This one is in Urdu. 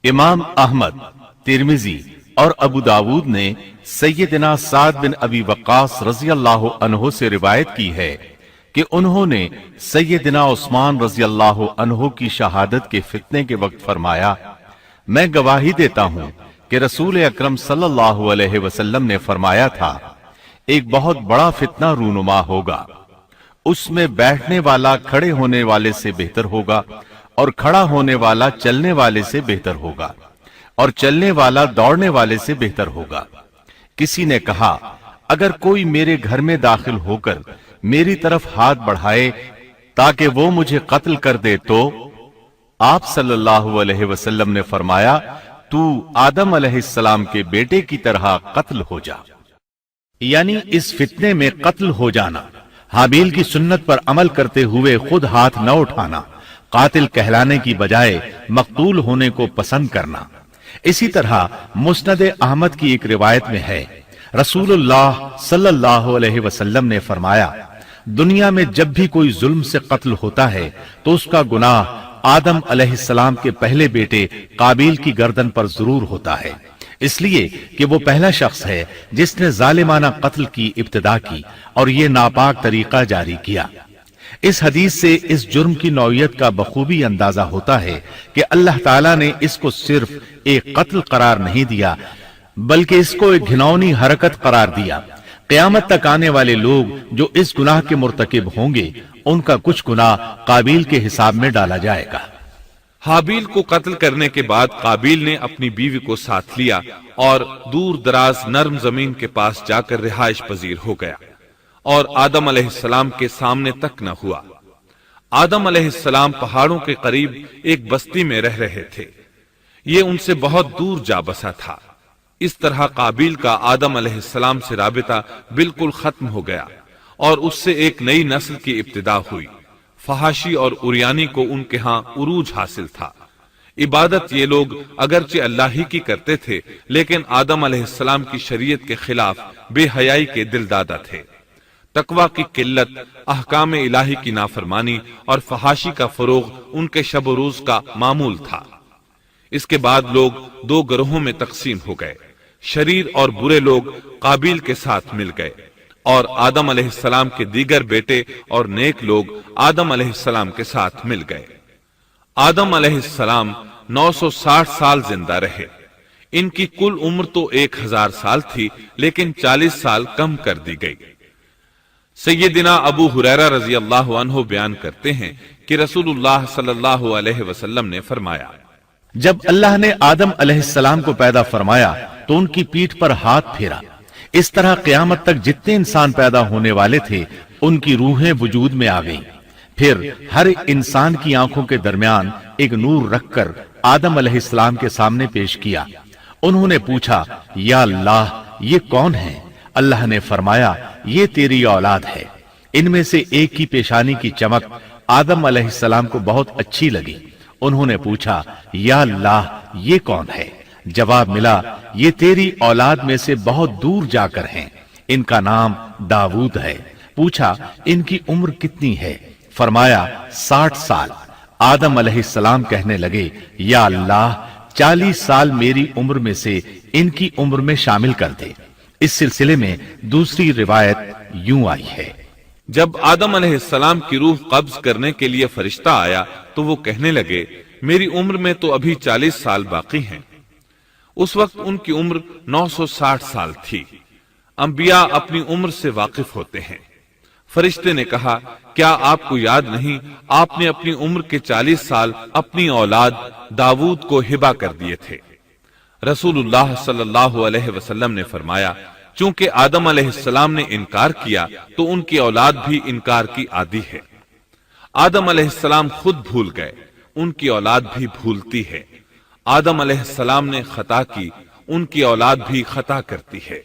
امام احمد، ترمذی اور ابو داود نے سیدنا سعد بن ابی وقاص رضی اللہ عنہ سے روایت کی ہے کہ انہوں نے سیدنا عثمان رضی اللہ عنہ کی شہادت کے فتنے کے وقت فرمایا، میں گواہی دیتا ہوں کہ رسول اکرم صلی اللہ علیہ وسلم نے فرمایا تھا، ایک بہت بڑا فتنہ رونما ہوگا، اس میں بیٹھنے والا کھڑے ہونے والے سے بہتر ہوگا اور کھڑا ہونے والا چلنے والے سے بہتر ہوگا اور چلنے والا دوڑنے والے سے بہتر ہوگا۔ کسی نے کہا، اگر کوئی میرے گھر میں داخل ہو کر میری طرف ہاتھ بڑھائے تاکہ وہ مجھے قتل کر دے تو آپ صلی اللہ علیہ وسلم نے فرمایا، تو آدم علیہ السلام کے بیٹے کی طرح قتل ہو جا، یعنی اس فتنے میں قتل ہو جانا، حابیل کی سنت پر عمل کرتے ہوئے خود ہاتھ نہ اٹھانا، قاتل کہلانے کی بجائے مقتول ہونے کو پسند کرنا۔ اسی طرح مسند احمد کی ایک روایت میں ہے، رسول اللہ صلی اللہ علیہ وسلم نے فرمایا، دنیا میں جب بھی کوئی ظلم سے قتل ہوتا ہے تو اس کا گناہ آدم علیہ السلام کے پہلے بیٹے قابیل کی گردن پر ضرور ہوتا ہے، اس لیے کہ وہ پہلا شخص ہے جس نے ظالمانہ قتل کی ابتدا کی اور یہ ناپاک طریقہ جاری کیا۔ اس حدیث سے اس جرم کی نوعیت کا بخوبی اندازہ ہوتا ہے کہ اللہ تعالیٰ نے اس کو صرف ایک قتل قرار نہیں دیا بلکہ اس کو ایک گھناؤنی حرکت قرار دیا۔ قیامت تک آنے والے لوگ جو اس گناہ کے مرتکب ہوں گے ان کا کچھ گناہ قابیل کے حساب میں ڈالا جائے گا۔ حابیل کو قتل کرنے کے بعد قابیل نے اپنی بیوی کو ساتھ لیا اور دور دراز نرم زمین کے پاس جا کر رہائش پذیر ہو گیا اور آدم علیہ السلام کے سامنے تک نہ ہوا۔ آدم علیہ السلام پہاڑوں کے قریب ایک بستی میں رہ رہے تھے، یہ ان سے بہت دور جا بسا تھا۔ اس طرح قابیل کا آدم علیہ السلام سے رابطہ بالکل ختم ہو گیا اور اس سے ایک نئی نسل کی ابتدا ہوئی۔ فحاشی اور اریانی کو ان کے ہاں عروج حاصل تھا۔ عبادت یہ لوگ اگرچہ اللہ ہی کی کرتے تھے لیکن آدم علیہ السلام کی شریعت کے خلاف بے حیائی کے دل دادا تھے۔ تقوی کی قلت، احکام الہی کی نافرمانی اور فحاشی کا فروغ ان کے شب و روز کا معمول تھا۔ اس کے بعد لوگ دو گروہوں میں تقسیم ہو گئے، شریر اور برے لوگ قابیل کے ساتھ مل گئے اور آدم علیہ السلام کے دیگر بیٹے اور نیک لوگ آدم علیہ السلام کے ساتھ مل گئے۔ آدم علیہ السلام 960 سال زندہ رہے۔ ان کی کل عمر تو 1000 سال تھی لیکن 40 سال کم کر دی گئی۔ سیدنا ابو ہریرہ رضی اللہ عنہ بیان کرتے ہیں کہ رسول اللہ صلی اللہ علیہ وسلم نے فرمایا، جب اللہ نے آدم علیہ السلام کو پیدا فرمایا تو ان کی پیٹھ پر ہاتھ پھیرا، اس طرح قیامت تک جتنے انسان پیدا ہونے والے تھے ان کی روحیں وجود میں آ گئیں۔ پھر ہر انسان کی آنکھوں کے درمیان ایک نور رکھ کر آدم علیہ السلام کے سامنے پیش کیا۔ انہوں نے پوچھا، یا اللہ یہ کون ہے؟ اللہ نے فرمایا، یہ تیری اولاد ہے۔ ان میں سے ایک کی پیشانی کی چمک آدم علیہ السلام کو بہت اچھی لگی۔ انہوں نے پوچھا، یا اللہ یہ کون ہے؟ جواب ملا، یہ تیری اولاد میں سے بہت دور جا کر ہیں، ان کا نام داؤد ہے۔ پوچھا، ان کی عمر کتنی ہے؟ فرمایا 60 سال۔ آدم علیہ السلام کہنے لگے، یا اللہ 40 سال میری عمر میں سے ان کی عمر میں شامل کر دے۔ اس سلسلے میں دوسری روایت یوں آئی ہے، جب آدم علیہ السلام کی روح قبض کرنے کے لیے فرشتہ آیا تو وہ کہنے لگے، میری عمر میں تو ابھی 40 سال باقی ہیں۔ اس وقت ان کی عمر 960 سال تھی۔ انبیاء اپنی عمر سے واقف ہوتے ہیں۔ فرشتے نے کہا، کیا آپ کو یاد نہیں آپ نے اپنی عمر کے 40 سال اپنی اولاد داؤد کو ہبہ کر دیے تھے؟ رسول اللہ صلی اللہ علیہ وسلم نے فرمایا، چونکہ آدم علیہ السلام نے انکار کیا تو ان کی اولاد بھی انکار کی عادی ہے۔ آدم علیہ السلام خود بھول گئے، ان کی اولاد بھی بھولتی ہے۔ آدم علیہ السلام نے خطا کی، ان کی اولاد بھی خطا کرتی ہے۔